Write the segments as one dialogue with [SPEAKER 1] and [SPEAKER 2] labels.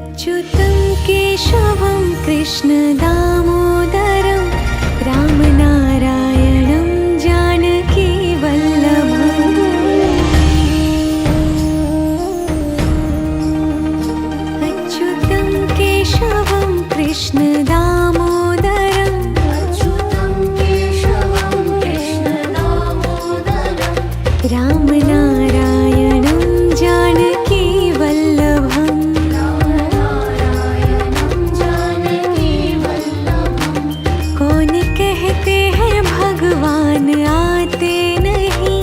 [SPEAKER 1] अच्युतं केशवं कृष्ण दामोदरं रामनारायणं जानकी वल्लभम्। अच्युतं केशवं कृष्ण दामोदरं रामनारायणं जानकी वल्लभम्। कौन कहते हैं भगवान आते नहीं,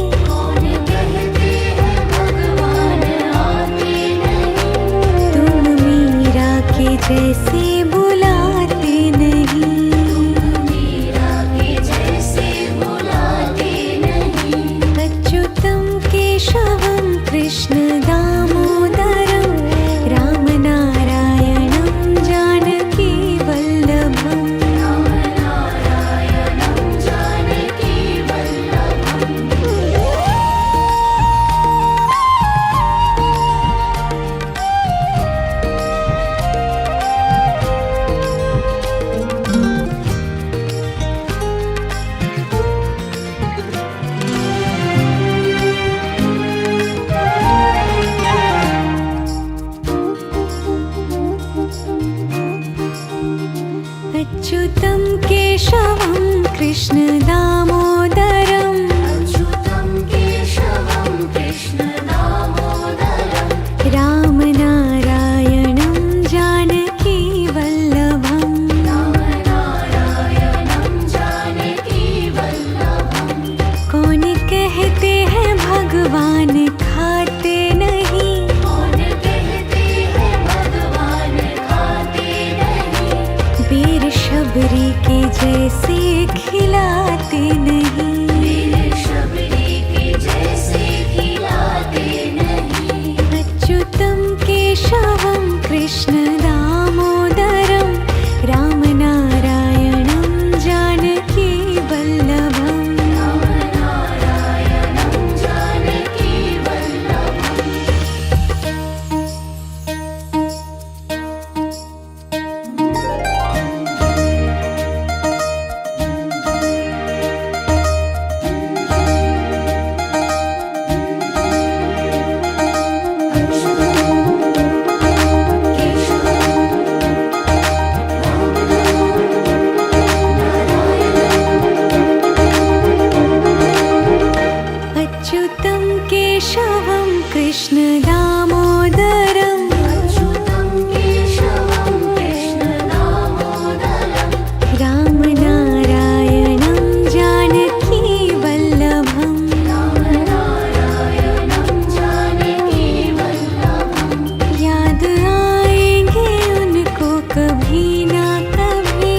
[SPEAKER 1] तुम मीरा के जैसे बुलाते नहीं। अच्युतं केशवं कृष्ण दामोदरं रामनारायणं जानकी वल्लभम्। अच्युतं केशवं कृष्ण दामोदरं रामनारायणं जानकी वल्लभम्। कौन कहते हैं भगवान खाते नहीं, वीर शबरी के जैसे खिलाते नहीं। अच्युतं केशवं कृष्ण दामोदरं रामनारायणं जानकी वल्लभम्। अच्युतं केशवं कृष्ण दामोदरं रामनारायणं जानकी वल्लभम्। याद आएंगे उनको कभी ना कभी,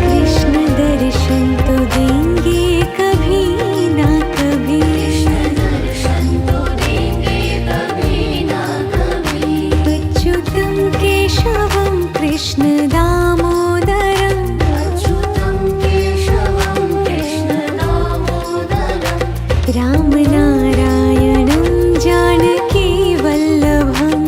[SPEAKER 1] कृष्ण दर्शन तो देंगे कभी ना कभी। अच्युतं केशवं कृष्ण दामोदरं रामनारायणं जानकी वल्लभम्।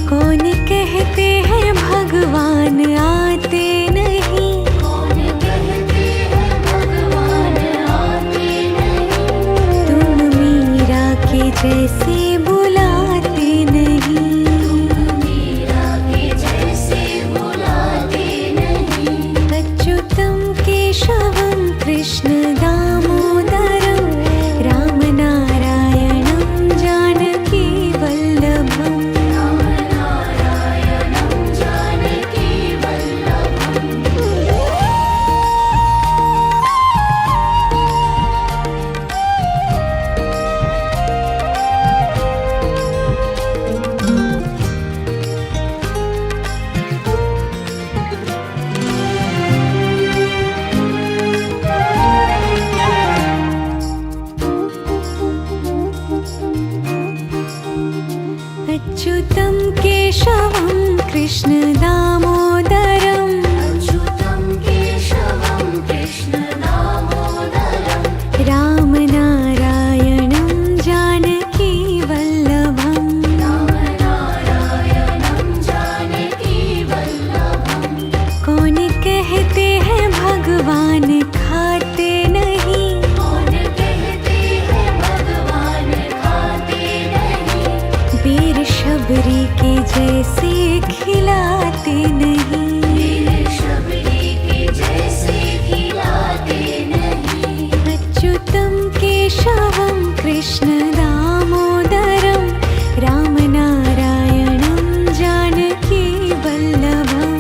[SPEAKER 1] कौन कहते हैं भगवान आते नहीं, तुम मीरा के जैसे बुलाते नहीं। अच्युतं केशवं कृष्ण दामोदरं रामनारायणं जानकी वल्लभम्। अच्युतं केशवं कृष्ण दामोदरं
[SPEAKER 2] अच्युतं केशवं कृष्ण दामोदरं
[SPEAKER 1] कृष्ण दामोदरं रामनारायणं जानकी वल्लभम्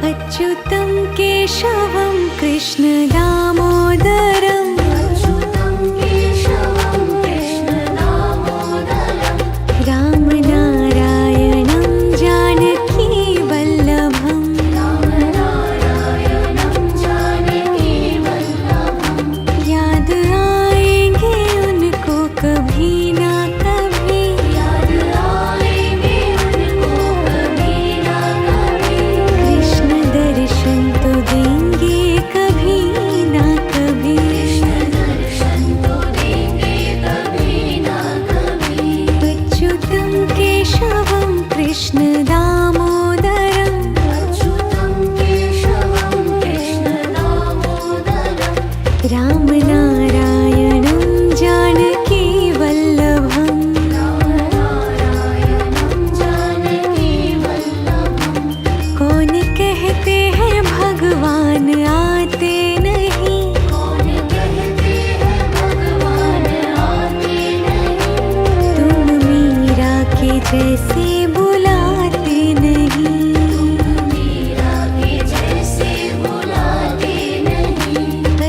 [SPEAKER 1] अच्युतं केशवं कृष्ण दामोदरं रामनारायणं जानकी वल्लभम् याद आएंगे उनको कभी ना कभी कृष्ण दर्शन तो देंगे कभी ना कभी अच्युतं केशवं कृष्ण दामोदरं रामनारायणं जानकी वल्लभम् कौन कहते हैं भगवान आते नहीं तुम मीरा के जैसे बुलाते नहीं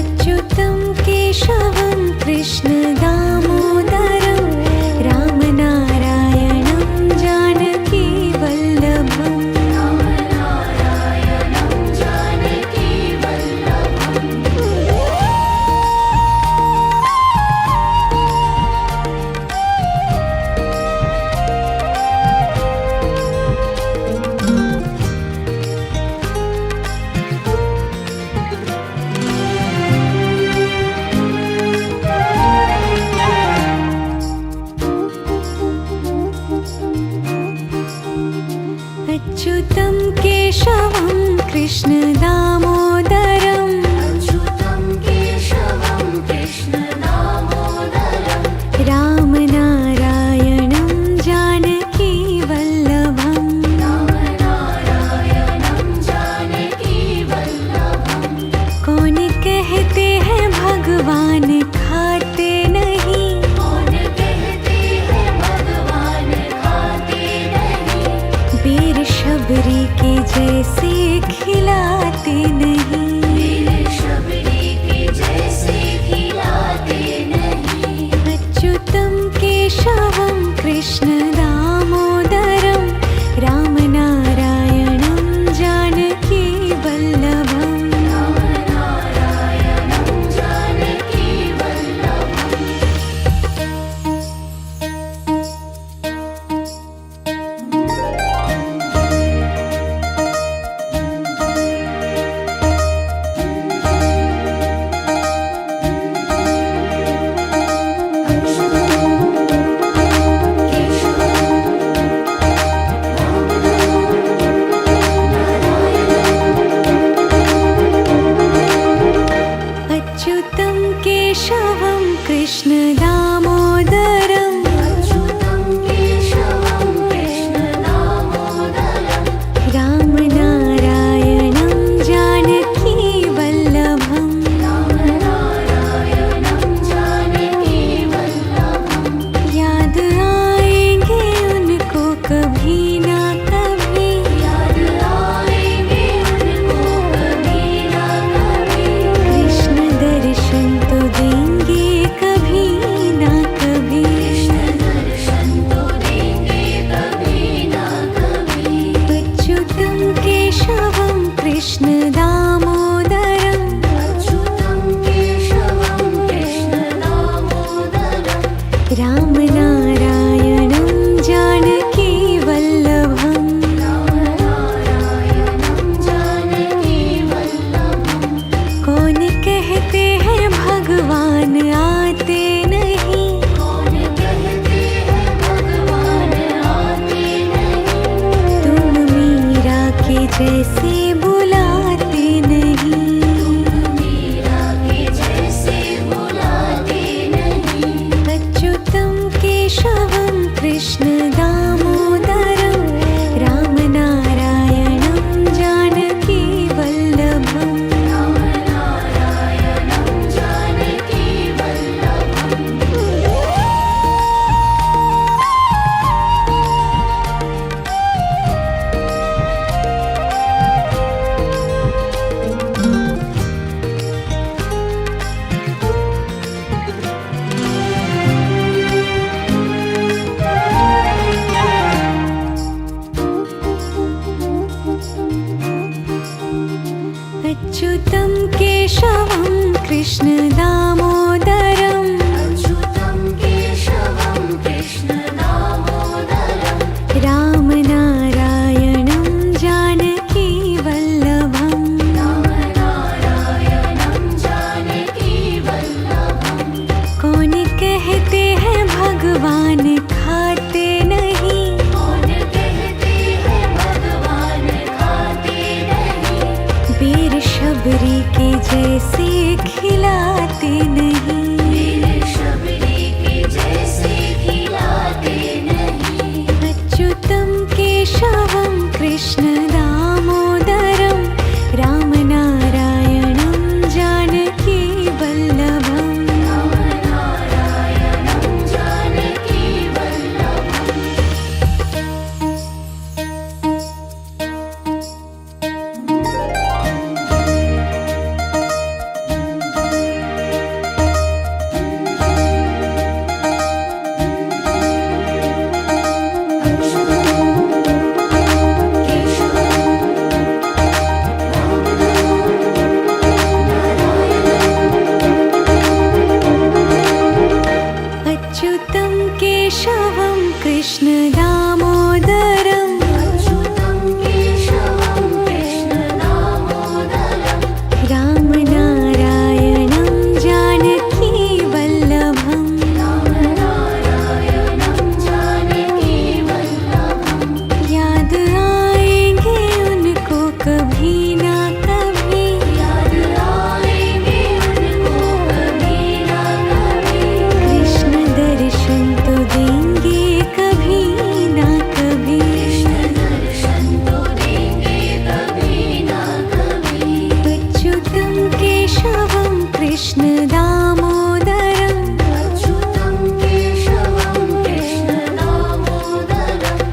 [SPEAKER 1] अच्युतं केशवं कृष्ण दामोदरं रामनारायणं जानकी वल्लभम् अच्युतं केशवं कृष्ण दामोदरं रामनारायणं जानकी वल्लभम् कौन कहते हैं भगवान खाते नहीं बेर शबरी के जैसे खिलाते नहीं अच्युतं केशवं कृष्ण दामोदरं रामनारायणं जानकी वल्लभम् अच्युतं केशवं कृष्ण दामोदरं रामनारायणं जानकी वल्लभम् याद आएंगे उनको कभी ना कभी कृष्ण दर्शन तो देंगे कभी ना कभी अच्युतं केशवं कृष्ण दामोदरं रामनारायणं जानकी वल्लभम् कौन कहते हैं भगवान आए आते नहीं।
[SPEAKER 2] कौन कहते हैं भगवान आते नहीं।
[SPEAKER 1] तुम मीरा के जैसे बुलाते नहीं।
[SPEAKER 2] तुम मीरा के जैसे बुलाते नहीं।
[SPEAKER 1] अच्युतं केशवं कृष्ण दामोदरं रामनारायणं जानकी वल्लभम्।
[SPEAKER 2] रामनारायणं जानकी वल्लभम्।
[SPEAKER 1] अच्युतं केशवं कृष्ण दामोदरं
[SPEAKER 2] अच्युतं केशवं कृष्ण दामोदरम्।
[SPEAKER 1] रामनारायणं जानकी वल्लभम्।
[SPEAKER 2] रामनारायणं जानकी वल्लभम्।
[SPEAKER 1] कौन कहते हैं भगवान खाते नहीं।
[SPEAKER 2] कौन कहते हैं भगवान खाते नहीं।
[SPEAKER 1] वीर शबरी के जैसे खिलाते नहीं।
[SPEAKER 2] मेरे शबरी के जैसे खिलाते नहीं।
[SPEAKER 1] अच्युतं केशवं कृष्ण दामोदरं रामनारायणं जानकी वल्लभम्।
[SPEAKER 2] रामनारायणं जानकी वल्लभम्।
[SPEAKER 1] अच्युतं केशवं कृष्ण दामोदरं
[SPEAKER 2] अच्युतं केशवं कृष्ण दामोदरम्।
[SPEAKER 1] रामनारायणं जानकी वल्लभम्।
[SPEAKER 2] रामनारायणं जानकी वल्लभम्।
[SPEAKER 1] याद आएंगे उनको कभी ना कभी।
[SPEAKER 2] याद आएंगे उनको कभी ना कभी।
[SPEAKER 1] कृष्ण दर्शन तो देंगे कभी ना कभी।
[SPEAKER 2] कृष्ण दर्शन तो देंगे कभी ना कभी।
[SPEAKER 1] अच्युतं केशवं कृष्ण दामोदरं
[SPEAKER 2] अच्युतं केशवं कृष्ण दामोदरम्।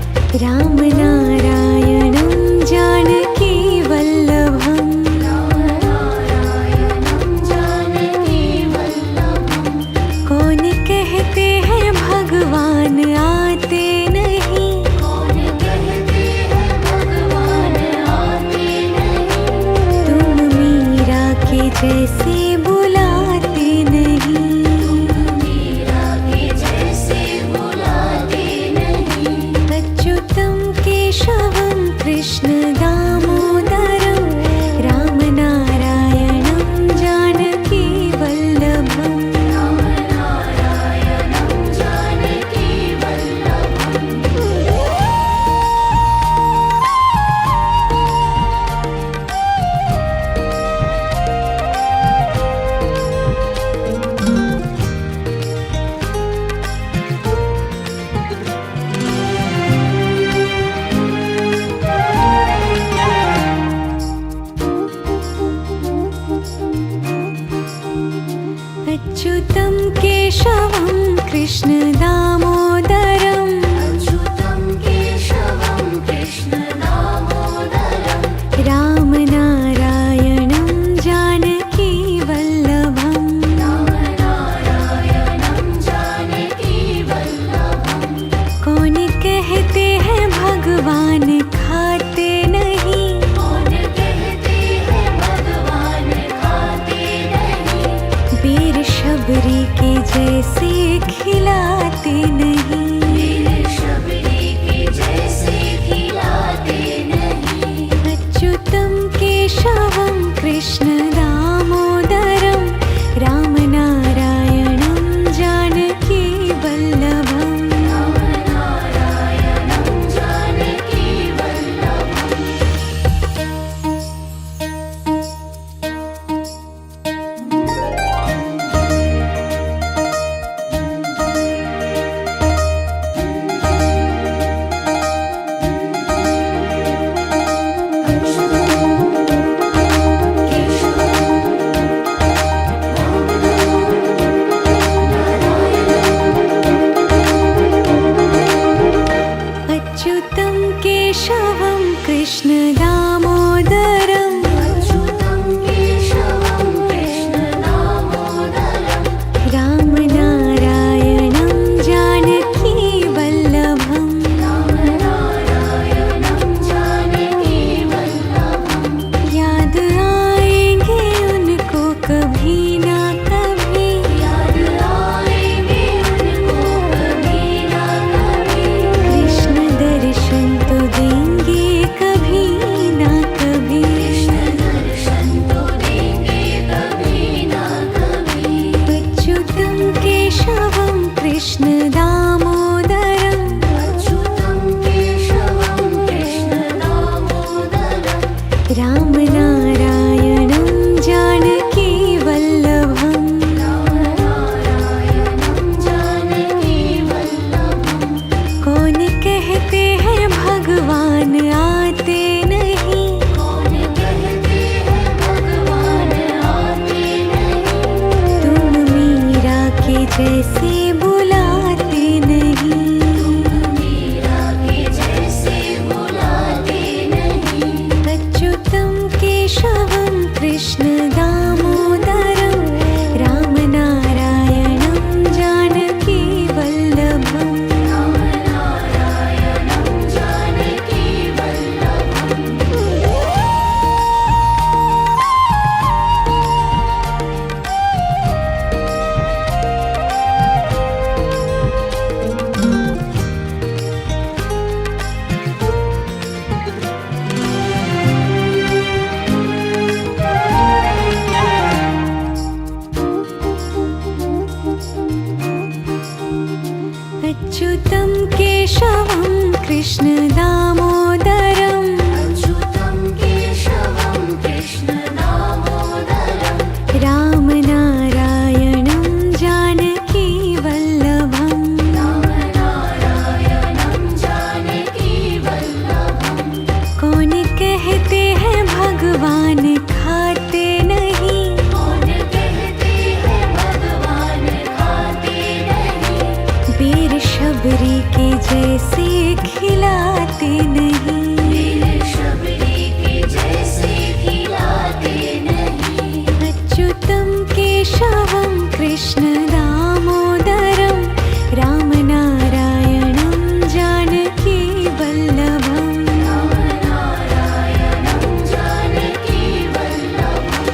[SPEAKER 1] रामनारायणं जानकी वल्लभम्।
[SPEAKER 2] रामनारायणं जानकी वल्लभम्।
[SPEAKER 1] कौन कहते हैं भगवान आते नहीं।
[SPEAKER 2] कौन कहते हैं भगवान आते नहीं।
[SPEAKER 1] तुम मीरा के जैसे बुलाते नहीं।
[SPEAKER 2] मीरा के जैसे बुलाते नहीं।
[SPEAKER 1] अच्युतं केशवं कृष्ण दामोदरं रामनारायणं जानकी वल्लभम्।
[SPEAKER 2] रामनारायणं जानकी वल्लभम्।
[SPEAKER 1] अच्युतं केशवं कृष्ण दामोदरं
[SPEAKER 2] अच्युतं केशवं कृष्ण दामोदरम्।
[SPEAKER 1] रामनारायणं जानकी वल्लभम्।
[SPEAKER 2] रामनारायणं जानकी वल्लभम्।
[SPEAKER 1] कौन कहते हैं भगवान खाते नहीं।
[SPEAKER 2] कौन कहते हैं भगवान खाते नहीं।
[SPEAKER 1] वीर शबरी के जैसे खिलाते नहीं।
[SPEAKER 2] मेरे शबरी के जैसे खिलाते नहीं।
[SPEAKER 1] अच्युतं केशवं कृष्ण दामोदरं रामनारायणं कृष्ण दामोदरम्
[SPEAKER 2] अच्युतं केशवं कृष्ण दामोदरम्
[SPEAKER 1] रामनारायणं जानकी वल्लभम्
[SPEAKER 2] रामनारायणं जानकी वल्लभम्
[SPEAKER 1] कौन कहते हैं भगवान आते नहीं
[SPEAKER 2] कौन कहते हैं भगवान आते नहीं
[SPEAKER 1] तुम मीरा के जैसे बुलाते नहीं
[SPEAKER 2] मीरा के जैसे बुलाते नहीं
[SPEAKER 1] अच्युतं केशवं कृष्ण दामोदरं रामनारायणं जानकी वल्लभम्
[SPEAKER 2] रामनारायणं जानकी वल्लभम्
[SPEAKER 1] अच्युतं केशवं कृष्ण दामोदरम्
[SPEAKER 2] अच्युतं केशवं कृष्ण दामोदरम्
[SPEAKER 1] रामनारायणं जानकी वल्लभम्
[SPEAKER 2] रामनारायणं जानकी वल्लभम्
[SPEAKER 1] कौन कहते हैं भगवान खाते नहीं
[SPEAKER 2] कौन कहते हैं भगवान खाते नहीं
[SPEAKER 1] वीर शबरी के जैसे खिलाते नहीं
[SPEAKER 2] वीर शबरी के जैसे खिलाते नहीं
[SPEAKER 1] अच्युतं केशवं कृष्ण दामोदरं रामनारायणं जानकी वल्लभम्
[SPEAKER 2] रामनारायणं जानकी वल्लभम्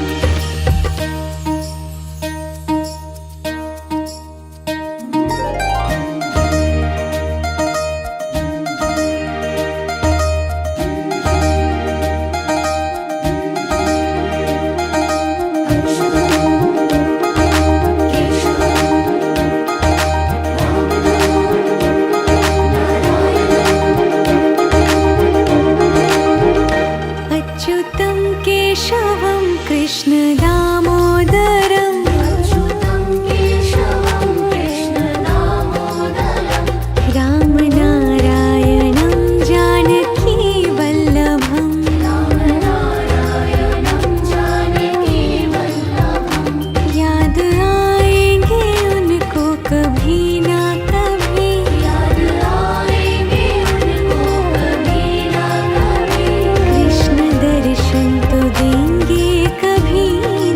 [SPEAKER 1] अच्युतं केशवं कृष्ण दामोदरम्
[SPEAKER 2] अच्युतं केशवं कृष्ण दामोदरम्
[SPEAKER 1] रामनारायणं जानकी वल्लभम्
[SPEAKER 2] रामनारायणं जानकी वल्लभम्
[SPEAKER 1] याद आएंगे उनको कभी ना कभी
[SPEAKER 2] याद आएंगे उनको कभी ना कभी
[SPEAKER 1] कृष्ण दर्शन तो देंगे कभी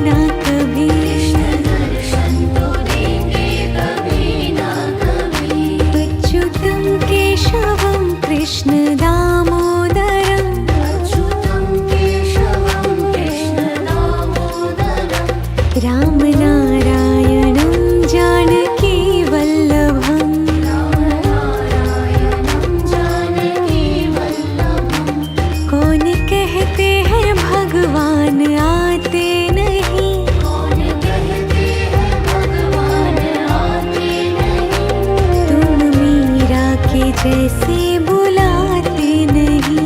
[SPEAKER 1] ना कभी
[SPEAKER 2] कृष्ण दर्शन तो देंगे कभी ना कभी
[SPEAKER 1] अच्युतं केशवं कृष्ण दामोदरम्
[SPEAKER 2] अच्युतं केशवं कृष्ण दामोदरम्
[SPEAKER 1] रामनारायणं जानकी वल्लभम्
[SPEAKER 2] रामनारायणं जानकी वल्लभम्
[SPEAKER 1] कौन कहते हैं भगवान आते नहीं
[SPEAKER 2] कौन कहते हैं भगवान आते नहीं
[SPEAKER 1] तुम मीरा के जैसे बुलाते नहीं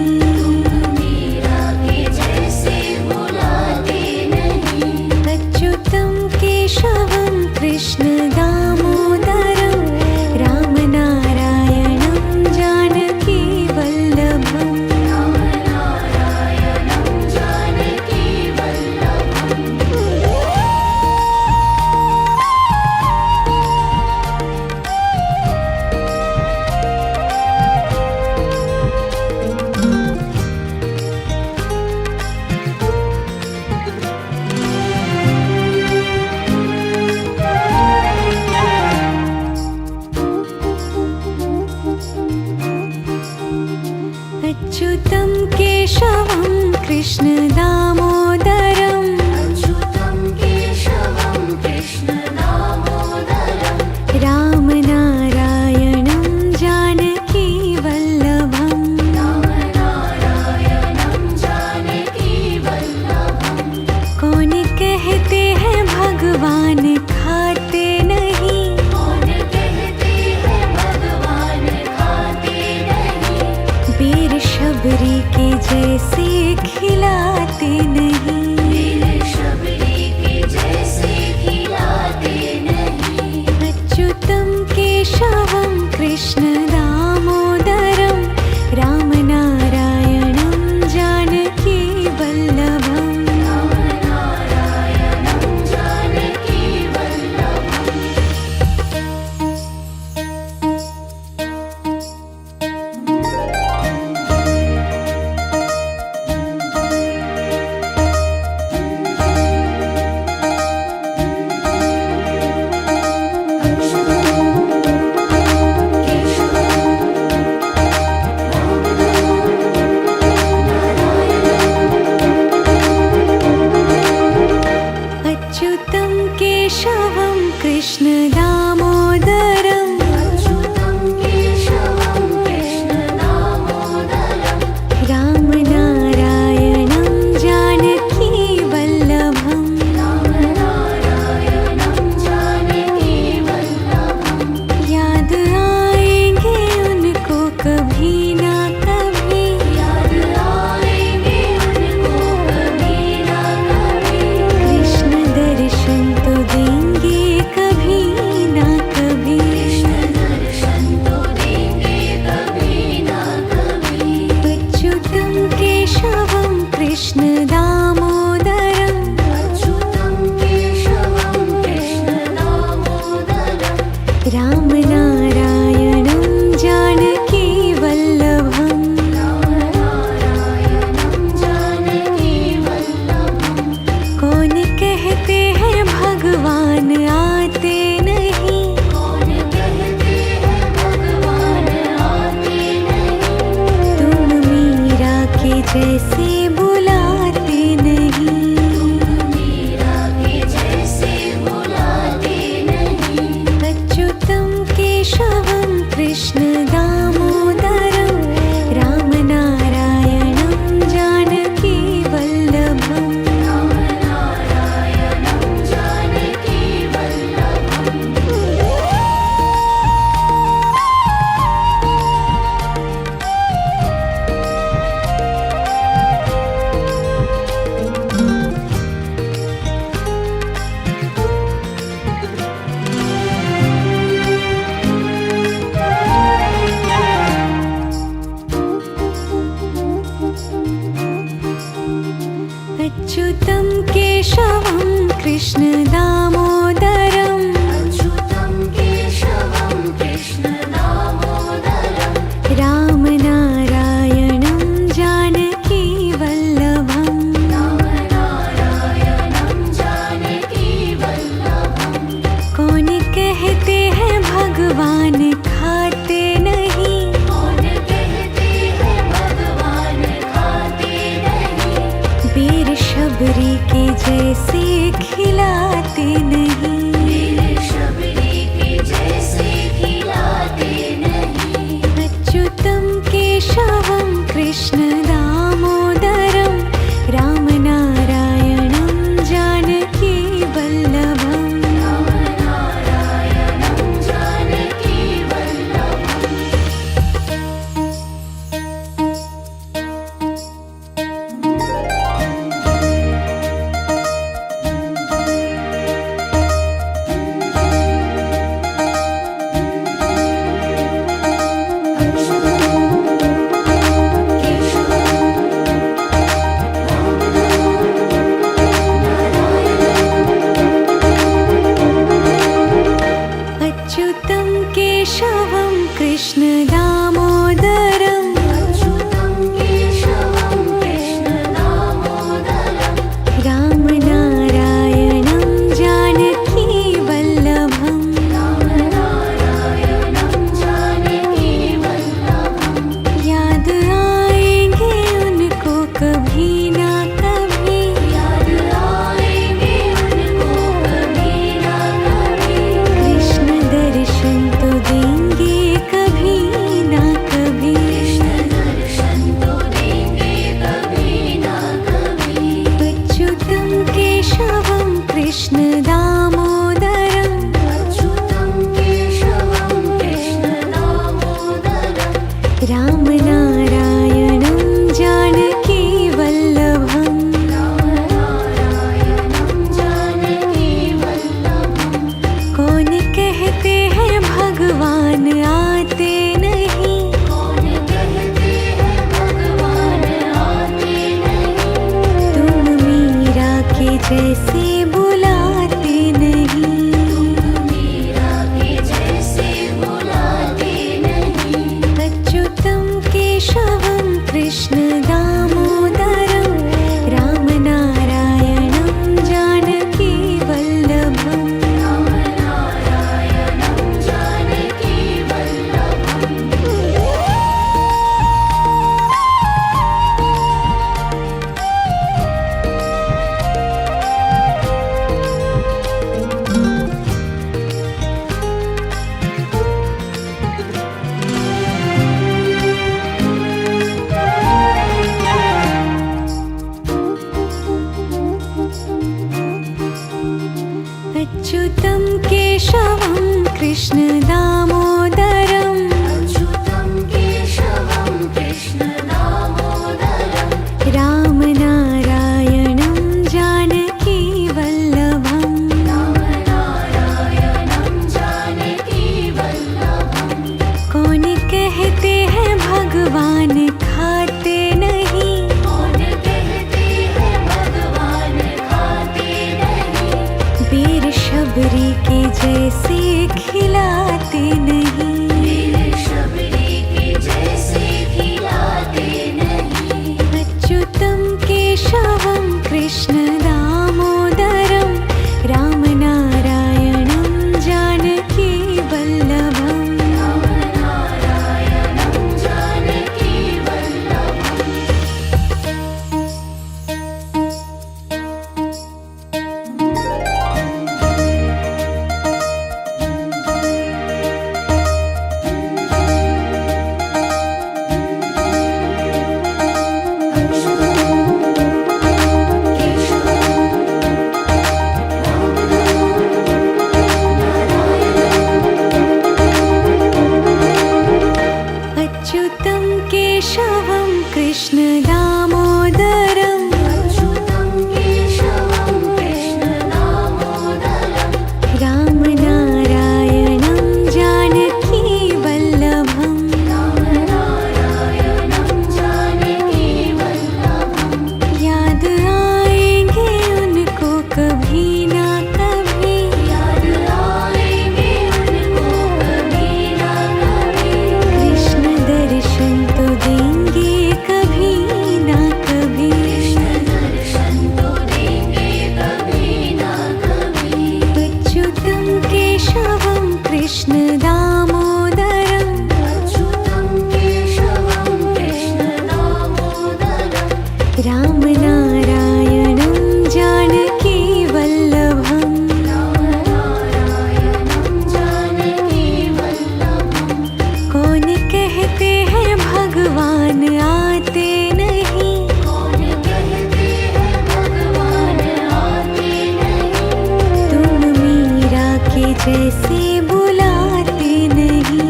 [SPEAKER 2] मीरा के जैसे बुलाते नहीं
[SPEAKER 1] अच्युतं केशवं कृष्ण दामोदरं रामनारायणं जानकी वल्लभम्
[SPEAKER 2] रामनारायणं जानकी वल्लभम्
[SPEAKER 1] अच्युतं केशवं कृष्ण दामोदरम्
[SPEAKER 2] अच्युतं केशवं कृष्ण दामोदरम्
[SPEAKER 1] रामनारायणं जानकी वल्लभम्
[SPEAKER 2] रामनारायणं जानकी वल्लभम्
[SPEAKER 1] कौन कहते हैं भगवान खाते नहीं
[SPEAKER 2] कौन कहते
[SPEAKER 1] केशवं कृष्णदामोदरं रामनारायणं जानकीवल्लभम्
[SPEAKER 2] रामनारायणं जानकीवल्लभम्
[SPEAKER 1] अच्युतं केशवं कृष्णदामोदरं
[SPEAKER 2] अच्युतं केशवं कृष्णदामोदरं
[SPEAKER 1] रामनारायणं जानकीवल्लभम्
[SPEAKER 2] रामनारायणं जानकीवल्लभम्
[SPEAKER 1] याद आएंगे उनको कभी ना कभी
[SPEAKER 2] याद आएंगे उनको कभी ना कभी
[SPEAKER 1] कृष्ण दर्शन तो देंगे कभी ना कभी
[SPEAKER 2] कृष्ण दर्शन तो देंगे कभी ना कभी
[SPEAKER 1] अच्युतं केशवं कृष्णदामोदरं
[SPEAKER 2] अच्युतं केशवं कृष्णदामोदरं
[SPEAKER 1] रामनारायणं जानकीवल्लभम्
[SPEAKER 2] रामनारायणं जानकीवल्लभम्
[SPEAKER 1] कौन कहते हैं भगवान आते नहीं
[SPEAKER 2] कौन कहते हैं भगवान आते नहीं
[SPEAKER 1] तुम मीरा के जैसे बुलाते नहीं
[SPEAKER 2] मीरा के जैसे बुलाते नहीं
[SPEAKER 1] अच्युतं केशवं कृष्णदामोदरं रामनारायणं जानकीवल्लभम्
[SPEAKER 2] रामनारायणं जानकीवल्लभम्
[SPEAKER 1] अच्युतं केशवं कृष्णदामोदरं
[SPEAKER 2] अच्युतं केशवं कृष्णदामोदरं
[SPEAKER 1] रामनारायणं जानकीवल्लभम्
[SPEAKER 2] रामनारायणं जानकीवल्लभम्
[SPEAKER 1] कौन कहते हैं भगवान खाते नहीं
[SPEAKER 2] कौन कहते हैं भगवान खाते नहीं
[SPEAKER 1] वीर शबरी के जैसे खिलाते नहीं
[SPEAKER 2] मेरे शबरी के जैसे खिलाते नहीं
[SPEAKER 1] अच्युतं केशवं कृष्णदामोदरं रामनारायणं जानकीवल्लभम्
[SPEAKER 2] रामनारायणं जानकीवल्लभम् केशवं
[SPEAKER 1] अच्युतं केशवं कृष्ण दामोदरम्
[SPEAKER 2] अच्युतं केशवं कृष्ण दामोदरं
[SPEAKER 1] रामनारायणं जानकी वल्लभम्
[SPEAKER 2] रामनारायणं जानकी वल्लभं
[SPEAKER 1] कौन कहते हैं भगवान खाते नहीं,
[SPEAKER 2] कौन कहते हैं भगवान खाते नहीं
[SPEAKER 1] वीर शबरी के जैसे खिलाते नहीं।
[SPEAKER 2] वीर शबरी के जैसे खिलाते नहीं
[SPEAKER 1] अच्युतं केशवं कृष्ण दामोदरं रामनारायणं जानकी वल्लभम्
[SPEAKER 2] रामनारायणं जानकी वल्लभम्
[SPEAKER 1] अच्युतं केशवं कृष्ण दामोदरं
[SPEAKER 2] अच्युतं केशवं कृष्ण दामोदरं
[SPEAKER 1] रामनारायणं जानकी वल्लभम्
[SPEAKER 2] रामनारायणं जानकी वल्लभं
[SPEAKER 1] याद आएंगे उनको कभी ना कभी,
[SPEAKER 2] याद आएंगे उनको कभी ना कभी
[SPEAKER 1] कृष्ण दर्शन तो देंगे कभी ना कभी।
[SPEAKER 2] कृष्ण दर्शन तो देंगे कभी ना कभी
[SPEAKER 1] अच्युतं केशवं कृष्ण दामोदरम्
[SPEAKER 2] अच्युतं केशवं कृष्ण दामोदरं
[SPEAKER 1] रामनारायणं जानकी वल्लभम्
[SPEAKER 2] रामनारायणं जानकी वल्लभं
[SPEAKER 1] कौन कहते हैं भगवान आते नहीं,
[SPEAKER 2] कौन कहते हैं भगवान आते नहीं
[SPEAKER 1] तुम मीरा के जैसे बुलाते नहीं।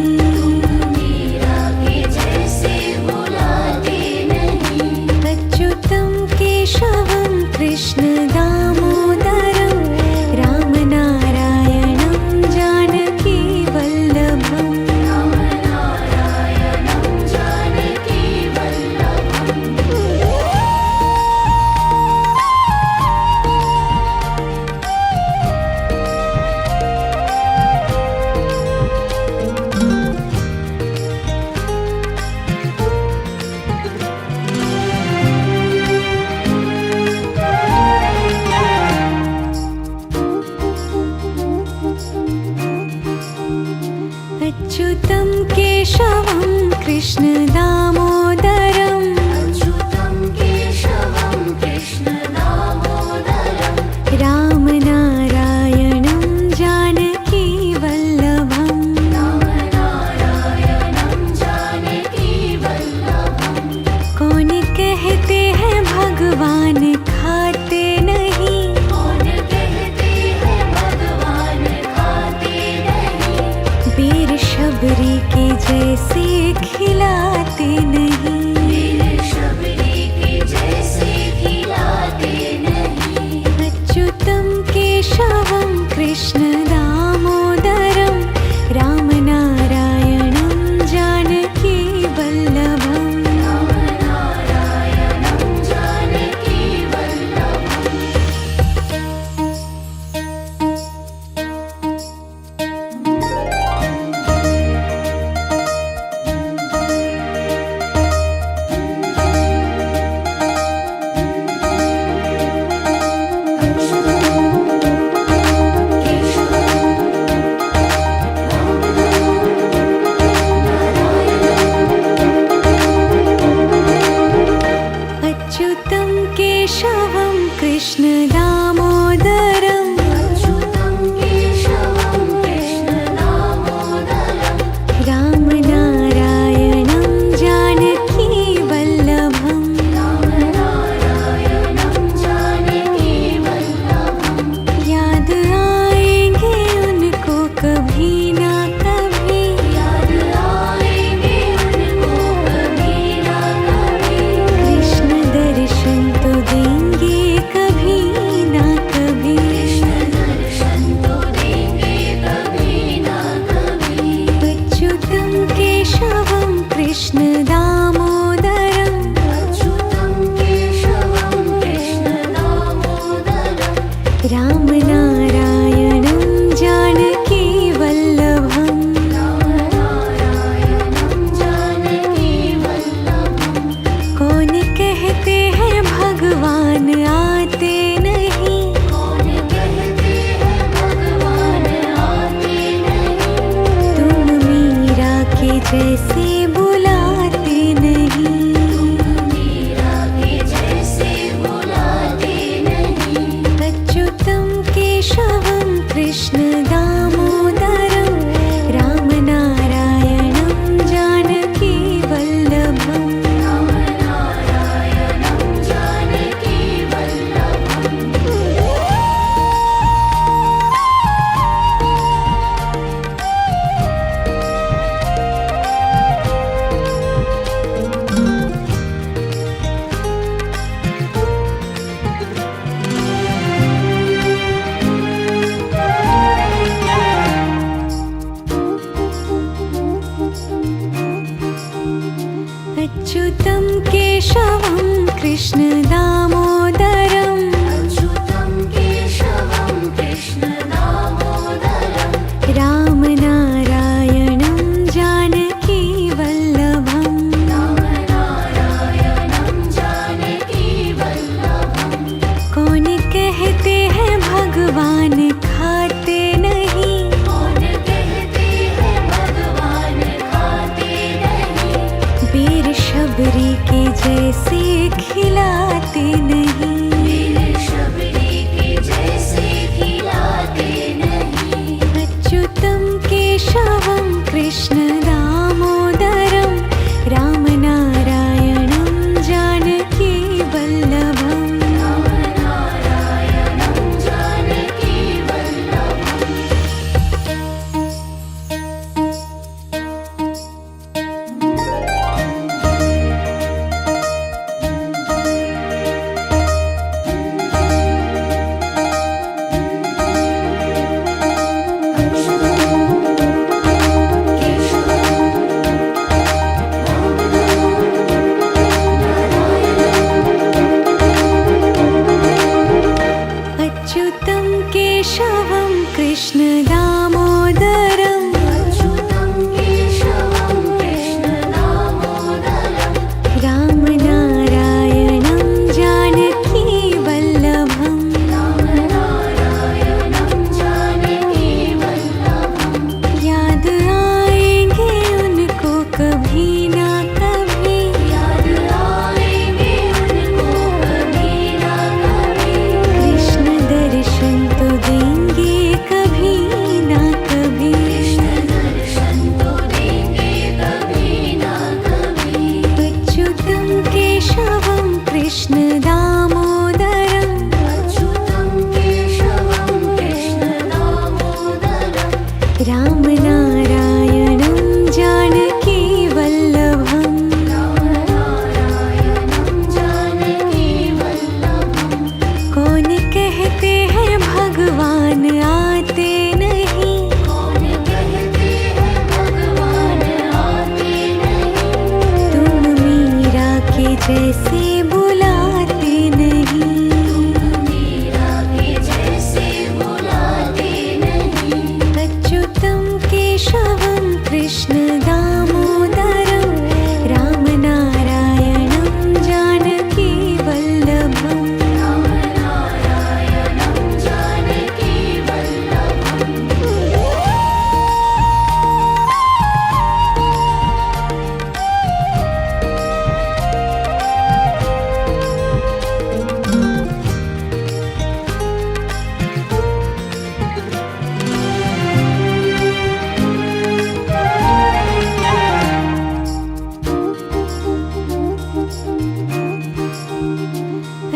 [SPEAKER 2] मीरा के जैसे बुलाते नहीं
[SPEAKER 1] अच्युतं केशवं कृष्ण दामोदरं रामनारायणं जानकी वल्लभम्
[SPEAKER 2] रामनारायणं जानकी वल्लभम्
[SPEAKER 1] अच्युतं केशवं कृष्ण दामोदरम्
[SPEAKER 2] अच्युतं केशवं कृष्ण दामोदरं
[SPEAKER 1] रामनारायणं जानकी वल्लभम्
[SPEAKER 2] रामनारायणं जानकी वल्लभं
[SPEAKER 1] कौन कहते हैं भगवान खाते नहीं,
[SPEAKER 2] कौन कहते हैं भगवान खाते नहीं
[SPEAKER 1] वीर शबरी के जैसे खिलाते नहीं।
[SPEAKER 2] वीर शबरी के जैसे खिलाते नहीं
[SPEAKER 1] अच्युतं केशवं कृष्ण दामोदरं रामनारायणं जानकी वल्लभम्
[SPEAKER 2] रामनारायणं जानकी वल्लभम् केशवं
[SPEAKER 1] जैसे बुलाते नहीं।
[SPEAKER 2] मीरा के जैसे बुलाते नहीं।
[SPEAKER 1] अच्युतं केशवं कृष्ण दामोदरं रामनारायणं जानकी वल्लभम्।
[SPEAKER 2] रामनारायणं जानकी वल्लभम्।
[SPEAKER 1] अच्युतं केशवं कृष्ण दामोदरं
[SPEAKER 2] अच्युतं केशवं कृष्ण दामोदरं।
[SPEAKER 1] रामनारायणं जानकी वल्लभम्।
[SPEAKER 2] रामनारायणं जानकी वल्लभम्।
[SPEAKER 1] कौन कहते हैं भगवान खाते नहीं।
[SPEAKER 2] कौन कहते हैं भगवान खाते नहीं।
[SPEAKER 1] वीर शबरी के जैसे खिलाते नहीं।
[SPEAKER 2] वीर शबरी के जैसे खिलाते नहीं।
[SPEAKER 1] अच्युतं केशवं कृष्ण दामोदरं रामनारायणं जानकी वल्लभम्।
[SPEAKER 2] रामनारायणं जानकी वल्लभम्।
[SPEAKER 1] अच्युतं केशवं कृष्ण दामोदरं
[SPEAKER 2] अच्युतं केशवं कृष्ण दामोदरं।
[SPEAKER 1] रामनारायणं जानकी वल्लभम्।
[SPEAKER 2] रामनारायणं जानकी वल्लभम्।
[SPEAKER 1] याद आएंगे उनको कभी ना कभी।
[SPEAKER 2] याद आएंगे उनको कभी ना कभी।
[SPEAKER 1] कृष्ण दर्शन तो देंगे कभी ना कभी।
[SPEAKER 2] कृष्ण दर्शन तो देंगे कभी ना कभी।
[SPEAKER 1] अच्युतं केशवं कृष्ण दामोदरं
[SPEAKER 2] अच्युतं केशवं कृष्ण दामोदरं।
[SPEAKER 1] रामनारायणं जानकी वल्लभम्।
[SPEAKER 2] रामनारायणं जानकी वल्लभम्।
[SPEAKER 1] कौन कहते हैं भगवान आते नहीं।
[SPEAKER 2] कौन कहते हैं भगवान आते नहीं।
[SPEAKER 1] तुम मीरा के जैसे बुलाते नहीं।
[SPEAKER 2] मीरा के जैसे बुलाते नहीं।
[SPEAKER 1] अच्युतं केशवं कृष्ण दामोदरं रामनारायणं जानकी वल्लभम्।
[SPEAKER 2] रामनारायणं जानकी वल्लभम्।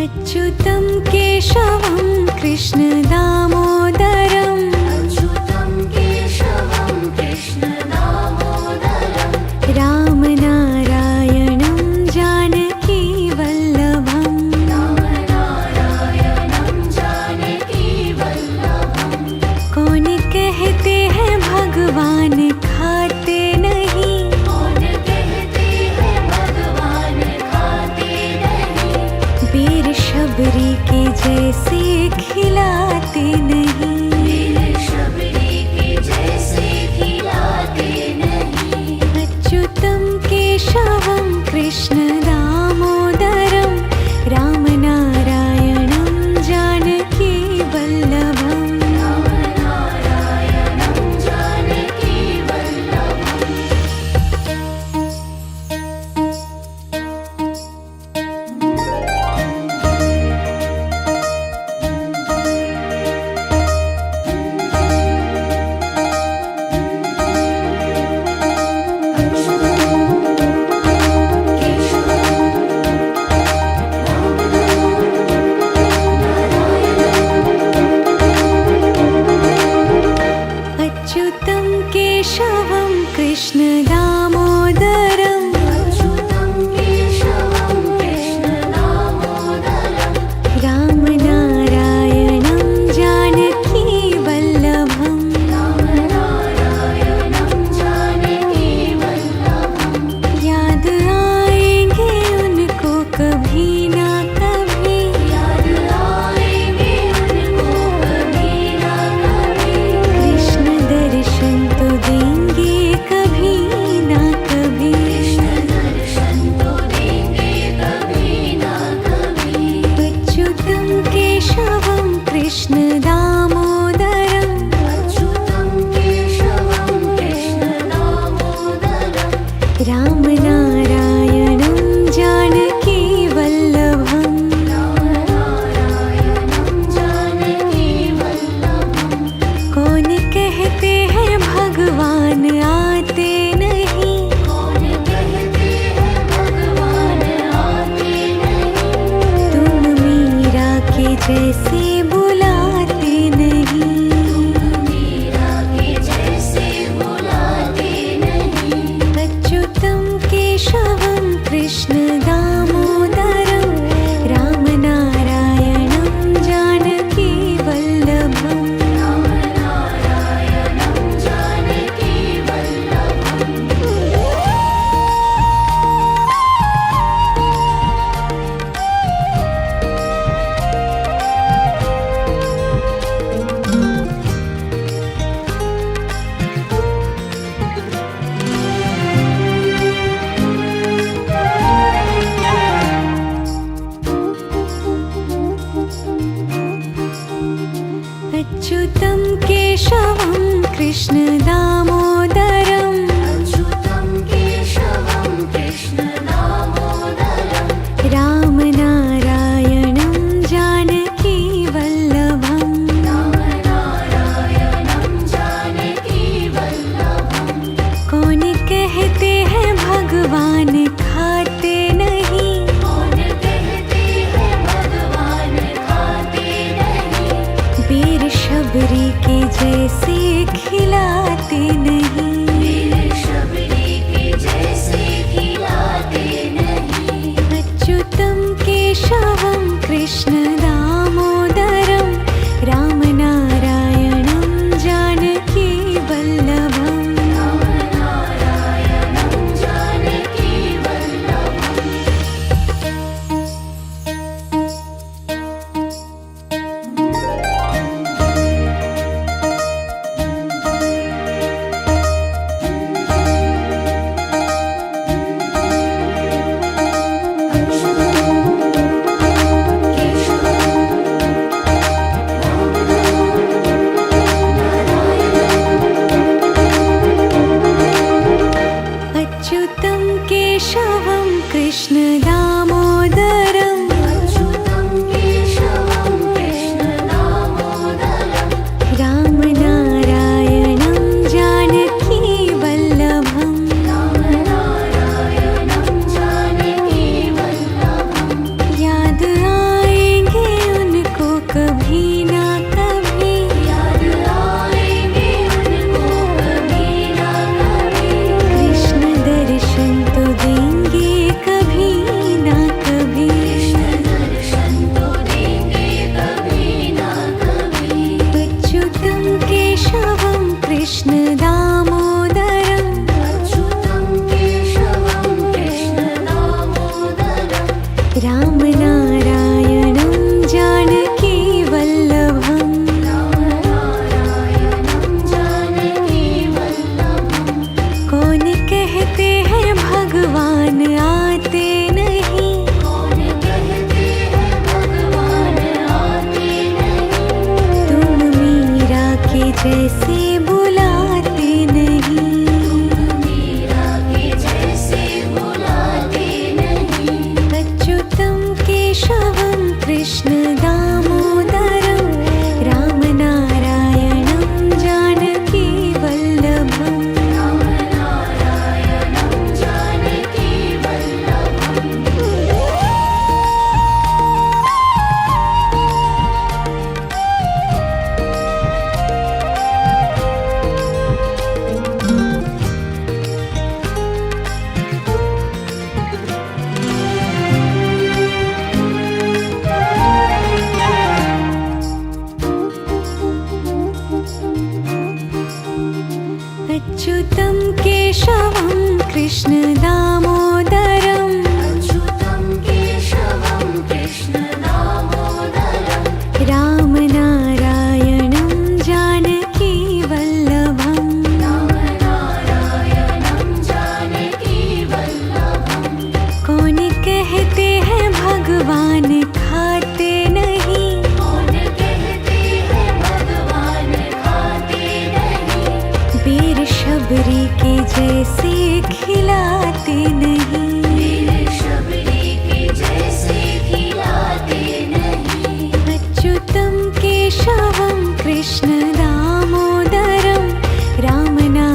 [SPEAKER 1] अच्युतं केशवं कृष्ण दामोदरं
[SPEAKER 2] अच्युतं केशवं कृष्ण दामोदरं।
[SPEAKER 1] रामनारायणं जानकी वल्लभम्।
[SPEAKER 2] रामनारायणं जानकी वल्लभम्।
[SPEAKER 1] कौन कहते हैं भगवान खाते नहीं।
[SPEAKER 2] कौन कहते हैं भगवान खाते नहीं।
[SPEAKER 1] वीर शबरी के जैसे खिलाते नहीं।
[SPEAKER 2] वीर शबरी के जैसे खिलाते नहीं।
[SPEAKER 1] अच्युतं केशवं कृष्ण दामोदरं रामनारायणं जानकी वल्लभम्।
[SPEAKER 2] रामनारायणं जानकी वल्लभम्।
[SPEAKER 1] भगवान आते नहीं।
[SPEAKER 2] कौन कहते हैं भगवान आते नहीं।
[SPEAKER 1] तुम मीरा के जैसे बुलाते नहीं।
[SPEAKER 2] मीरा के जैसे बुलाते नहीं।
[SPEAKER 1] अच्युतं केशवं कृष्ण दामोदरं रामनारायणं जानकी वल्लभम्।
[SPEAKER 2] रामनारायणं जानकी वल्लभम्।
[SPEAKER 1] अच्युतं केशवं कृष्ण दामोदरं
[SPEAKER 2] अच्युतं केशवं कृष्ण दामोदरं।
[SPEAKER 1] रामनारायणं जानकी वल्लभम्।
[SPEAKER 2] रामनारायणं जानकी वल्लभम्।
[SPEAKER 1] कौन कहते हैं भगवान खाते नहीं।
[SPEAKER 2] कौन कहते हैं भगवान खाते नहीं।
[SPEAKER 1] वीर शबरी के जैसे खिलाते नहीं।
[SPEAKER 2] वीर शबरी के जैसे खिलाते नहीं।
[SPEAKER 1] अच्युतं केशवं कृष्ण दामोदरं रामनारायणं जानकी वल्लभम्।
[SPEAKER 2] रामनारायणं जानकी वल्लभम्।
[SPEAKER 1] अच्युतं केशवं कृष्ण दामोदरं
[SPEAKER 2] अच्युतं केशवं कृष्ण दामोदरं।
[SPEAKER 1] रामनारायणं जानकी वल्लभम्।
[SPEAKER 2] रामनारायणं जानकी वल्लभम्।
[SPEAKER 1] याद आएंगे उनको कभी ना कभी।
[SPEAKER 2] याद आएंगे उनको कभी ना कभी।
[SPEAKER 1] कृष्ण दर्शन तो देंगे कभी ना कभी।
[SPEAKER 2] कृष्ण दर्शन तो देंगे कभी ना कभी।
[SPEAKER 1] अच्युतं केशवं कृष्ण दामोदरं
[SPEAKER 2] अच्युतं केशवं कृष्ण दामोदरं।
[SPEAKER 1] रामनारायणं जानकी वल्लभम्।
[SPEAKER 2] रामनारायणं जानकी वल्लभम्।
[SPEAKER 1] कौन कहते हैं भगवान आते नहीं।
[SPEAKER 2] कौन कहते हैं भगवान आते नहीं।
[SPEAKER 1] तुम मीरा के जैसे बुलाते नहीं।
[SPEAKER 2] मीरा के जैसे बुलाते नहीं।
[SPEAKER 1] अच्युतं केशवं कृष्ण दामोदरं रामनारायणं जानकी वल्लभम्।
[SPEAKER 2] रामनारायणं जानकी वल्लभम्।
[SPEAKER 1] अच्युतं केशवं कृष्ण दामोदरं
[SPEAKER 2] अच्युतं केशवं कृष्ण दामोदरं।
[SPEAKER 1] रामनारायणं जानकी वल्लभम्।
[SPEAKER 2] रामनारायणं जानकी वल्लभम्।
[SPEAKER 1] कौन कहते हैं भगवान खाते नहीं।
[SPEAKER 2] कौन कहते हैं भगवान खाते नहीं।
[SPEAKER 1] वीर शबरी के जैसे खिलाते नहीं।
[SPEAKER 2] वीर शबरी के जैसे खिलाते नहीं।
[SPEAKER 1] अच्युतं केशवं कृष्ण दामोदरं रामनारायणं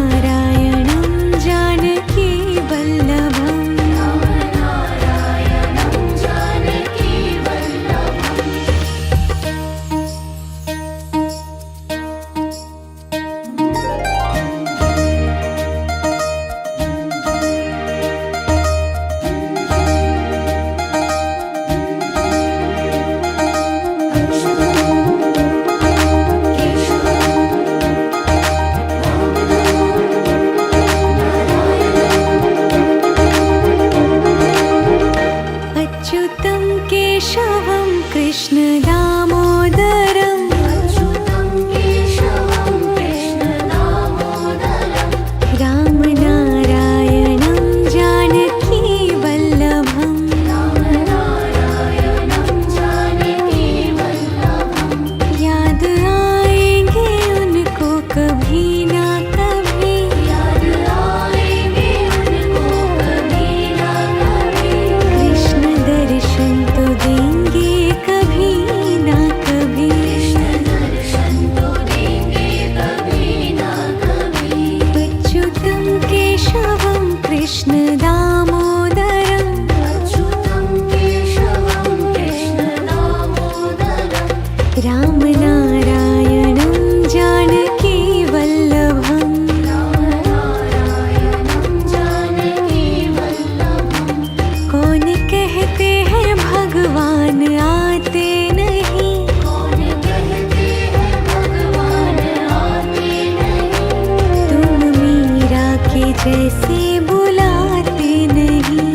[SPEAKER 1] जैसे बुलाते नहीं।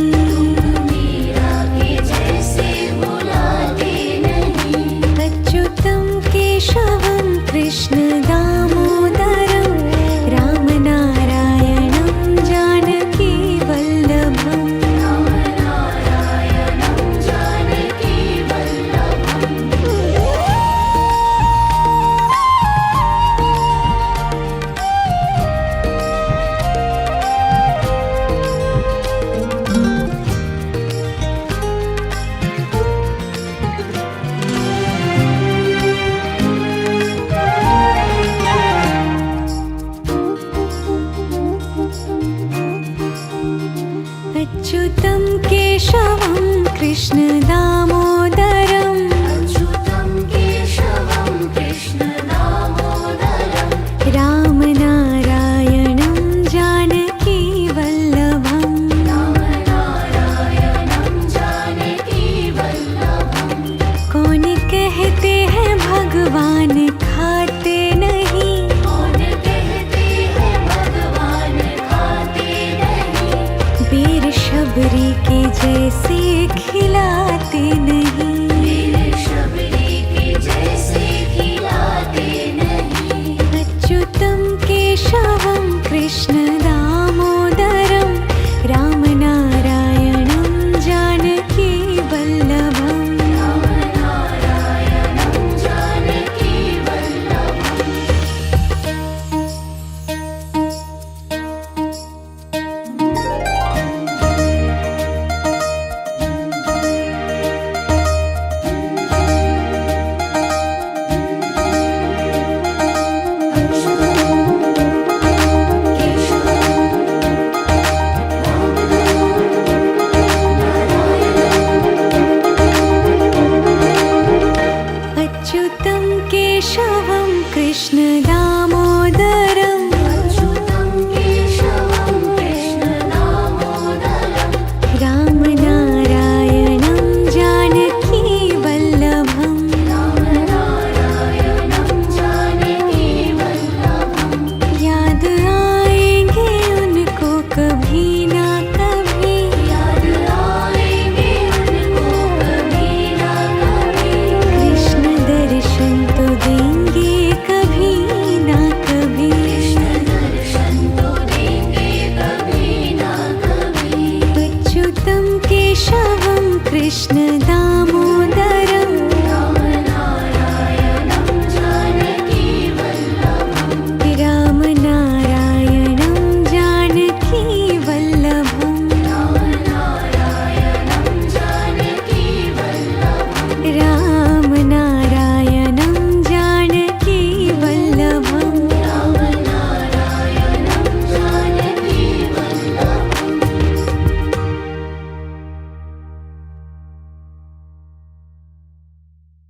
[SPEAKER 2] मीरा के जैसे बुलाते नहीं।
[SPEAKER 1] अच्युतं केशवं कृष्ण दामोदरं रामनारायणं जानकी वल्लभम्।
[SPEAKER 2] रामनारायणं जानकी वल्लभम्।
[SPEAKER 1] अच्युतं केशवं कृष्ण दामोदरं
[SPEAKER 2] अच्युतं केशवं कृष्ण दामोदरं।
[SPEAKER 1] रामनारायणं जानकी वल्लभम्।
[SPEAKER 2] रामनारायणं जानकी वल्लभम्।
[SPEAKER 1] कौन कहते हैं भगवान खाते नहीं।
[SPEAKER 2] कौन कहते हैं भगवान खाते नहीं।
[SPEAKER 1] वीर शबरी के जैसे खिलाते नहीं।
[SPEAKER 2] वीर शबरी के जैसे खिलाते नहीं।
[SPEAKER 1] अच्युतं केशवं कृष्ण दामोदरं